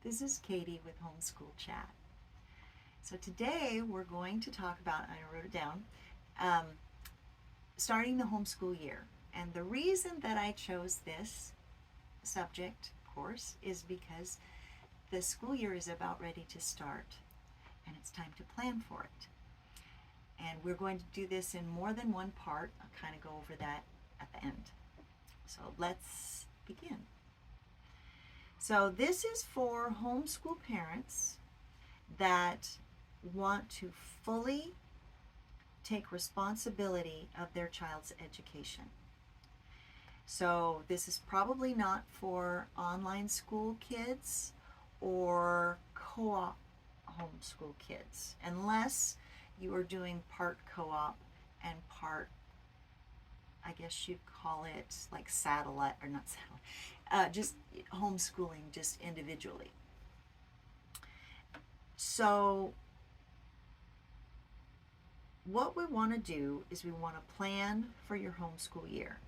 This is Katie with Homeschool Chat. So today we're going to talk about, I wrote it down, um, starting the homeschool year. And the reason that I chose this subject, of course, is because the school year is about ready to start and it's time to plan for it. And we're going to do this in more than one part. I'll kind of go over that at the end. So let's begin. So this is for homeschool parents that want to fully take responsibility of their child's education. So this is probably not for online school kids or co-op homeschool kids, unless you are doing part co-op and part, I guess you'd call it like satellite, or not satellite, just homeschooling just individually. So what we want to do is we want to plan for your homeschool year.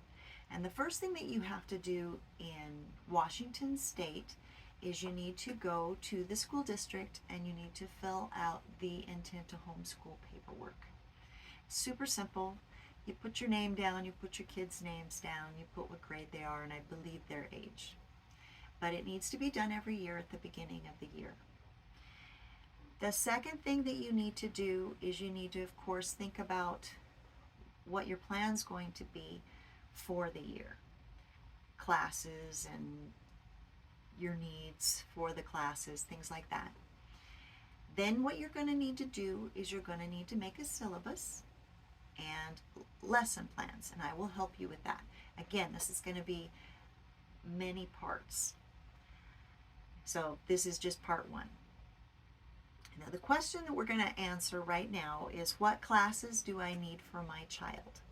And the first thing that you have to do in Washington State is you need to go to the school district and you need to fill out the intent to homeschool paperwork. Super simple. You put your name down, you put your kids' names down, you put what grade they are, and I believe their age. But it needs to be done every year at the beginning of the year. The second thing that you need to do is you need to, of course, think about what your plan's going to be for the year. Classes and your needs for the classes, things like that. Then what you're going to need to do is you're going to need to make a syllabus and lesson plans, and I will help you with that. Again, this is going to be many parts. So this is just part one. Now, the question that we're going to answer right now is, what classes do I need for my child?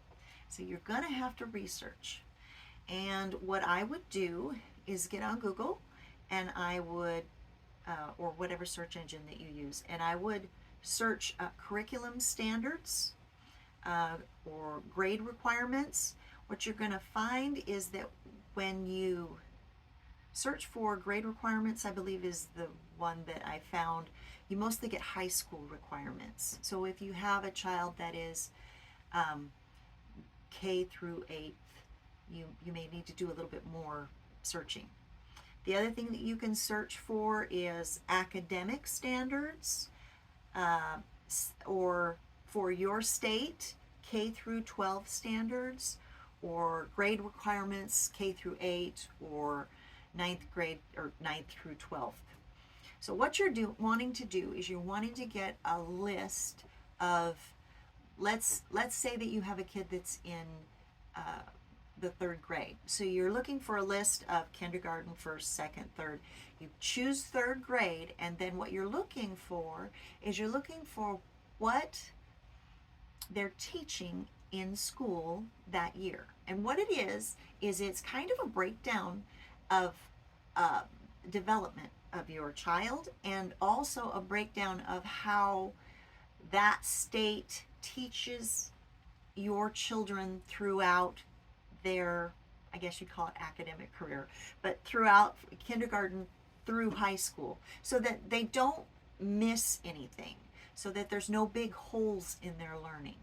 So you're going to have to research. And what I would do is get on Google, and I would, or whatever search engine that you use, and I would search curriculum standards or grade requirements. What you're going to find is that when you search for grade requirements, I believe is the one that I found, you mostly get high school requirements. So if you have a child that is K through 8th, you may need to do a little bit more searching. The other thing that you can search for is academic standards, or for your state, K through 12 standards, or grade requirements, K through 8, or 9th grade, or 9th through 12th. So what you're wanting to do is you're wanting to get a list of, let's say that you have a kid that's in the 3rd grade. So you're looking for a list of kindergarten, 1st, 2nd, 3rd. You choose 3rd grade, and then what you're looking for is you're looking for what they're teaching in school that year. And what it is it's kind of a breakdown of development of your child, and also a breakdown of how that state teaches your children throughout their, I guess you'd call it academic career, but throughout kindergarten through high school, so that they don't miss anything, so that there's no big holes in their learning.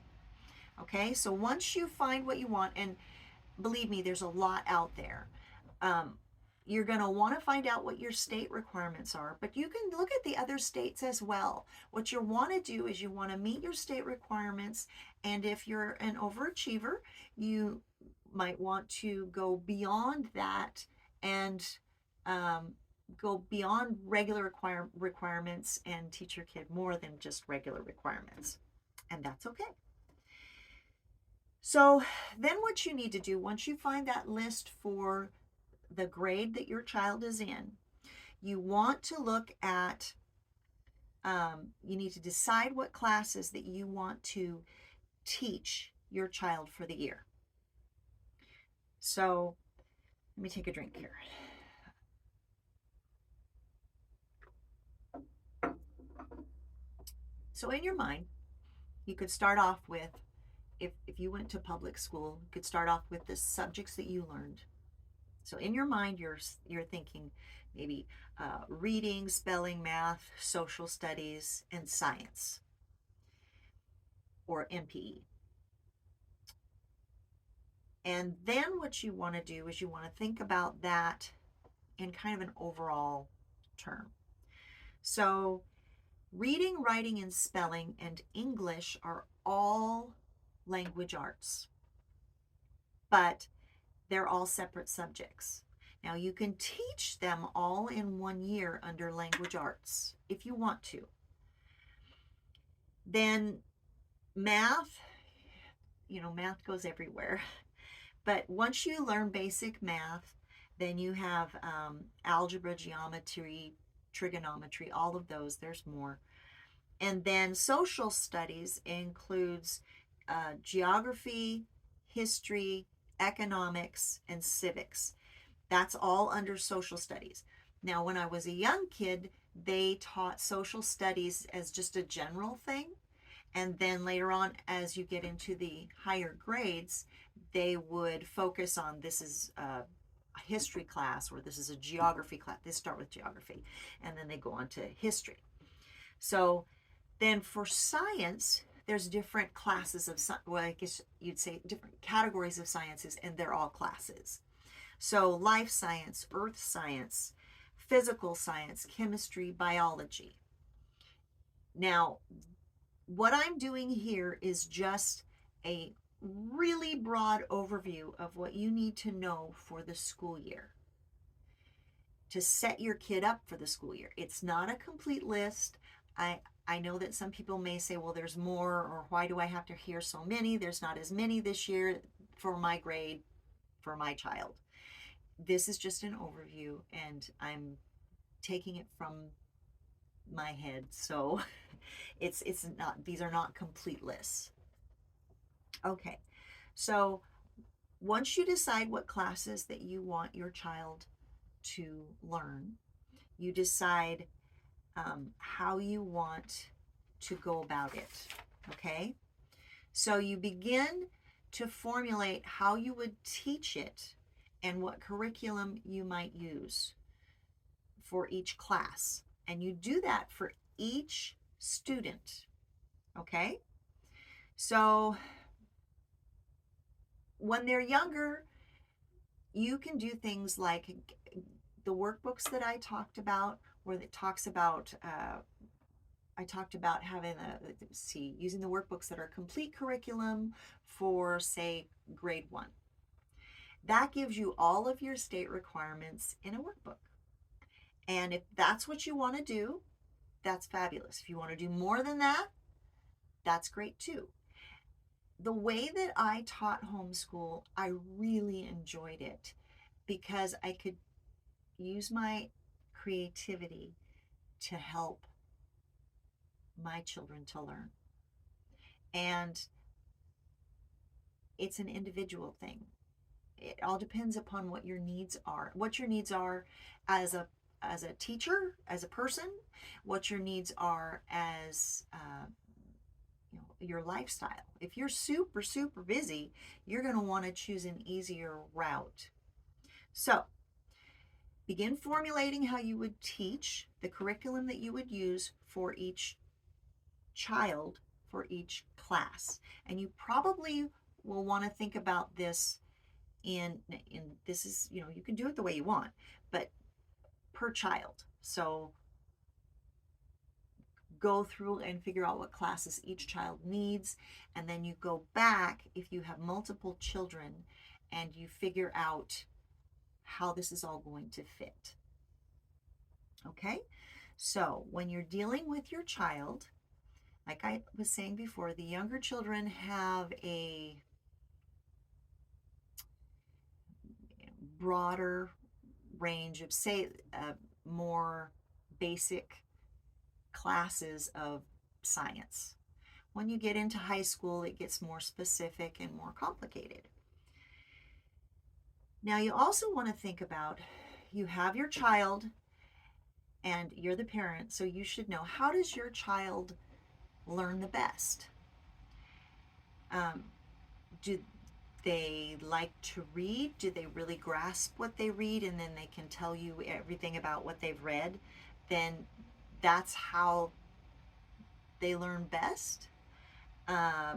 Okay, so once you find what you want, and believe me, there's a lot out there, you're going to want to find out what your state requirements are, but you can look at the other states as well. What you want to do is you want to meet your state requirements, and if you're an overachiever, you might want to go beyond that and go beyond regular requirements and teach your kid more than just regular requirements, and that's okay. So then what you need to do, once you find that list for the grade that your child is in, you want to look at, you need to decide what classes that you want to teach your child for the year. So let me take a drink here. So in your mind, you could start off with, if you went to public school, you could start off with the subjects that you learned So in your mind, you're thinking maybe reading, spelling, math, social studies, and science, or MPE. And then what you want to do is you want to think about that in kind of an overall term. So reading, writing, and spelling and English are all language arts, but they're all separate subjects. Now, you can teach them all in 1 year under language arts if you want to. Then math, math goes everywhere. But once you learn basic math, then you have algebra, geometry, trigonometry, all of those. There's more. And then social studies includes geography, history, economics, and civics. That's all under social studies. Now, when I was a young kid, they taught social studies as just a general thing. And then later on, as you get into the higher grades, they would focus on this is a history class or this is a geography class. They start with geography and then they go on to history. So then for science, there's different classes of, well, I guess you'd say different categories of sciences, and they're all classes. So life science, earth science, physical science, chemistry, biology. Now, what I'm doing here is just a really broad overview of what you need to know for the school year to set your kid up for the school year. It's not a complete list. I know that some people may say, well, there's more, or why do I have to hear so many? There's not as many this year for my grade, for my child. This is just an overview, and I'm taking it from my head, so it's not, these are not complete lists. Okay, so once you decide what classes that you want your child to learn, you decide how you want to go about it. Okay, so you begin to formulate how you would teach it and what curriculum you might use for each class. And you do that for each student. Okay, so when they're younger, you can do things like the workbooks that I talked about, where it talks about I talked about having using the workbooks that are complete curriculum for, say, grade 1. That gives you all of your state requirements in a workbook. And if that's what you want to do, that's fabulous. If you want to do more than that, that's great too. The way that I taught homeschool, I really enjoyed it because I could use my creativity to help my children to learn. And it's an individual thing. It all depends upon what your needs are. What your needs are as a teacher, as a person, what your needs are as your lifestyle. If you're super, super busy, you're going to want to choose an easier route. So begin formulating how you would teach, the curriculum that you would use for each child, for each class. And you probably will want to think about this in this is, you can do it the way you want, but per child. So go through and figure out what classes each child needs, and then you go back if you have multiple children and you figure out how this is all going to fit. Okay, so when you're dealing with your child, like I was saying before, the younger children have a broader range of, say, more basic classes of science. When you get into high school, it gets more specific and more complicated. Now, you also want to think about, you have your child and you're the parent, so you should know, how does your child learn the best? they like to read? Do they really grasp what they read and then they can tell you everything about what they've read? Then that's how they learn best.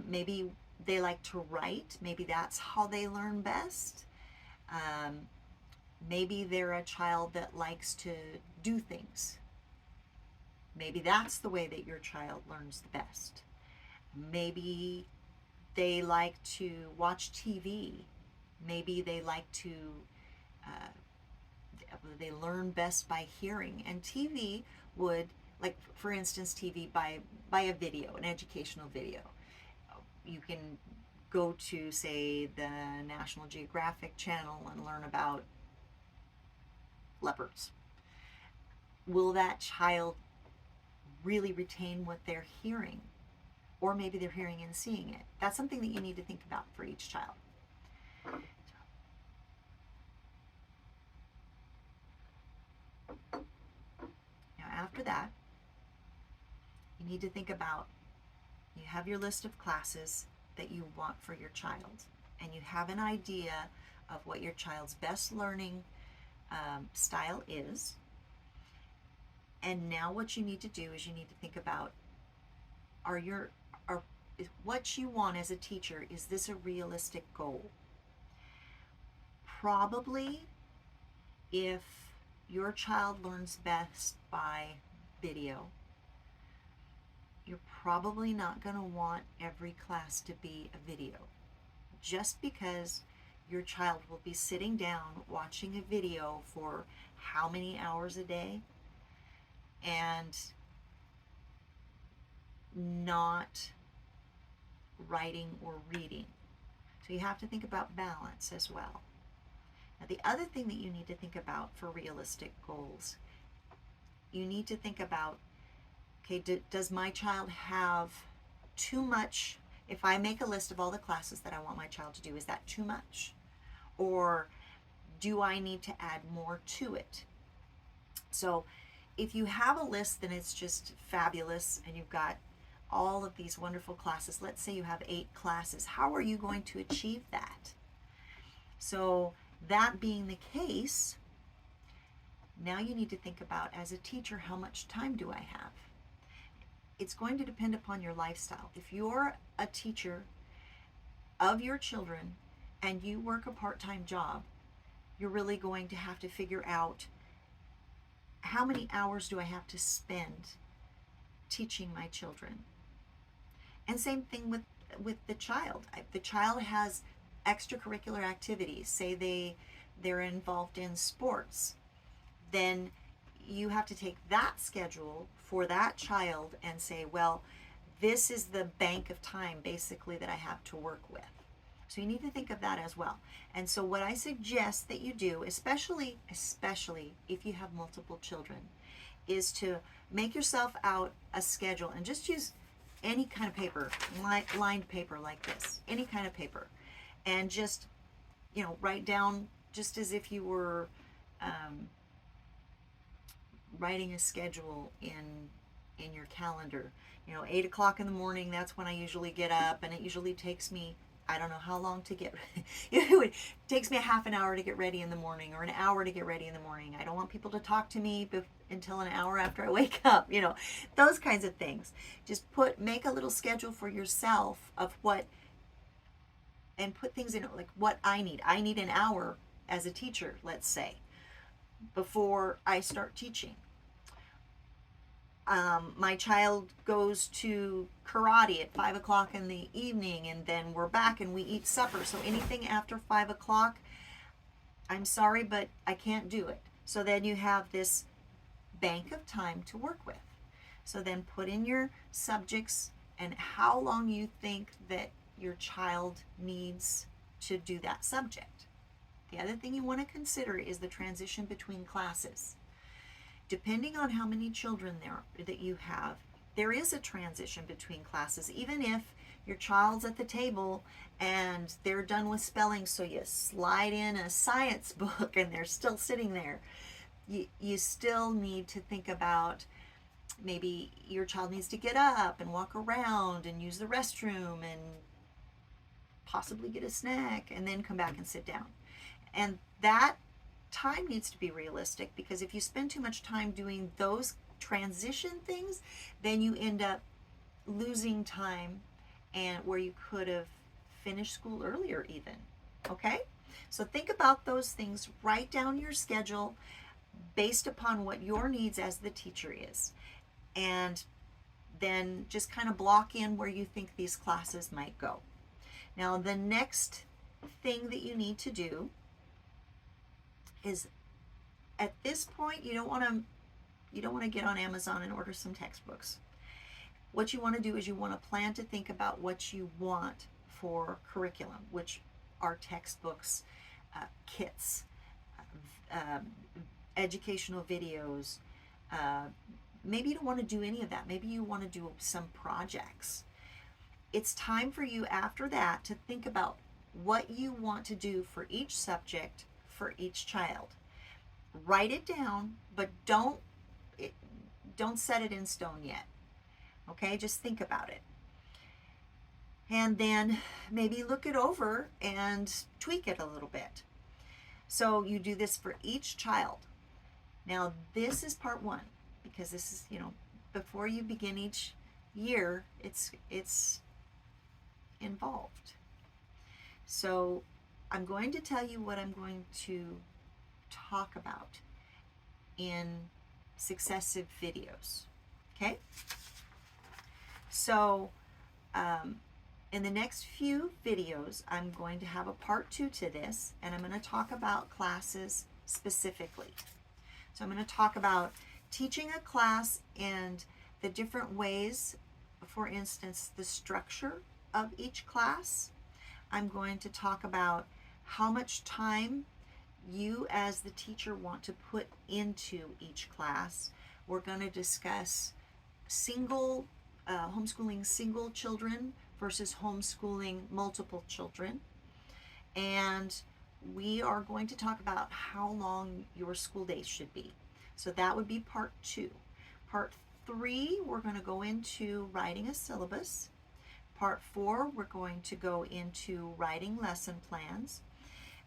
Maybe they like to write. Maybe that's how they learn best. Maybe they're a child that likes to do things. Maybe that's the way that your child learns the best. Maybe they like to watch TV. Maybe they like to, they learn best by hearing. And TV would, like for instance, TV by a video, an educational video. You can go to, say, the National Geographic channel and learn about leopards. Will that child really retain what they're hearing? Or maybe they're hearing and seeing it. That's something that you need to think about for each child. Now, after that, you need to think about, you have your list of classes that you want for your child, and you have an idea of what your child's best learning style is. And now what you need to do is you need to think about, what you want as a teacher, is this a realistic goal? Probably, if your child learns best by video, you're probably not going to want every class to be a video, just because your child will be sitting down watching a video for how many hours a day and not writing or reading. So you have to think about balance as well. Now, the other thing that you need to think about for realistic goals, you need to think about, okay, does my child have too much? If I make a list of all the classes that I want my child to do, is that too much? Or do I need to add more to it? So if you have a list, then it's just fabulous, and you've got all of these wonderful classes. Let's say you have 8 classes. How are you going to achieve that? So that being the case, now you need to think about, as a teacher, how much time do I have? It's going to depend upon your lifestyle. If you're a teacher of your children and you work a part-time job, you're really going to have to figure out, how many hours do I have to spend teaching my children? And same thing with the child. If the child has extracurricular activities, say they're involved in sports, then you have to take that schedule for that child and say, well, this is the bank of time basically that I have to work with. So you need to think of that as well. And so what I suggest that you do, especially if you have multiple children, is to make yourself out a schedule, and just use any kind of paper, lined paper like this, any kind of paper, and just, write down, just as if you were writing a schedule in your calendar. 8 o'clock in the morning, that's when I usually get up, and it usually takes me, I don't know how long to get it takes me a half an hour to get ready in the morning, or an hour to get ready in the morning. I don't want people to talk to me until an hour after I wake up, those kinds of things. Just make a little schedule for yourself of and put things in it, like what I need. I need an hour as a teacher, let's say, before I start teaching. My child goes to karate at 5 o'clock in the evening, and then we're back and we eat supper. So anything after 5 o'clock, I'm sorry, but I can't do it. So then you have this bank of time to work with. So then put in your subjects and how long you think that your child needs to do that subject. The other thing you want to consider is the transition between classes. Depending on how many children that you have, there is a transition between classes. Even if your child's at the table and they're done with spelling, so you slide in a science book and they're still sitting there, you still need to think about, maybe your child needs to get up and walk around and use the restroom and possibly get a snack, and then come back and sit down. And that time needs to be realistic, because if you spend too much time doing those transition things, then you end up losing time and where you could have finished school earlier even. Okay? So think about those things, write down your schedule based upon what your needs as the teacher is. And then just kind of block in where you think these classes might go. Now, the next thing that you need to do is, at this point, you don't want to get on Amazon and order some textbooks. What you want to do is you want to plan to think about what you want for curriculum, which are textbooks, kits, educational videos. Maybe you don't want to do any of that. Maybe you want to do some projects. It's time for you after that to think about what you want to do for each subject for each child. Write it down, but don't set it in stone yet. Okay, just think about it. And then maybe look it over and tweak it a little bit. So you do this for each child. Now, this is part one, because this is, before you begin each year, it's involved. So I'm going to tell you what I'm going to talk about in successive videos. Okay? So in the next few videos, I'm going to have a part 2 to this, and I'm going to talk about classes specifically. So I'm going to talk about teaching a class and the different ways, for instance, the structure of each class. I'm going to talk about how much time you as the teacher want to put into each class. We're going to discuss homeschooling single children versus homeschooling multiple children. And we are going to talk about how long your school days should be. So that would be part 2. Part 3, we're going to go into writing a syllabus. Part 4, we're going to go into writing lesson plans.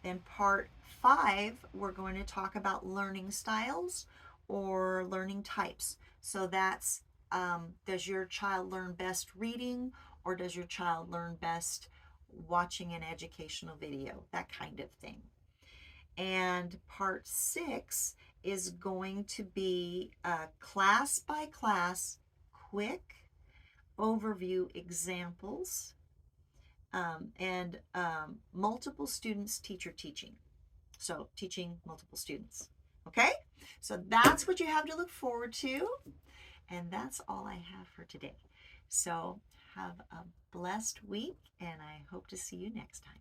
Then part 5, we're going to talk about learning styles or learning types. So that's, does your child learn best reading, or does your child learn best watching an educational video? That kind of thing. And part 6 is going to be class by class, quick overview examples, and multiple students teacher teaching. So teaching multiple students. Okay? So that's what you have to look forward to. And that's all I have for today. So have a blessed week, and I hope to see you next time.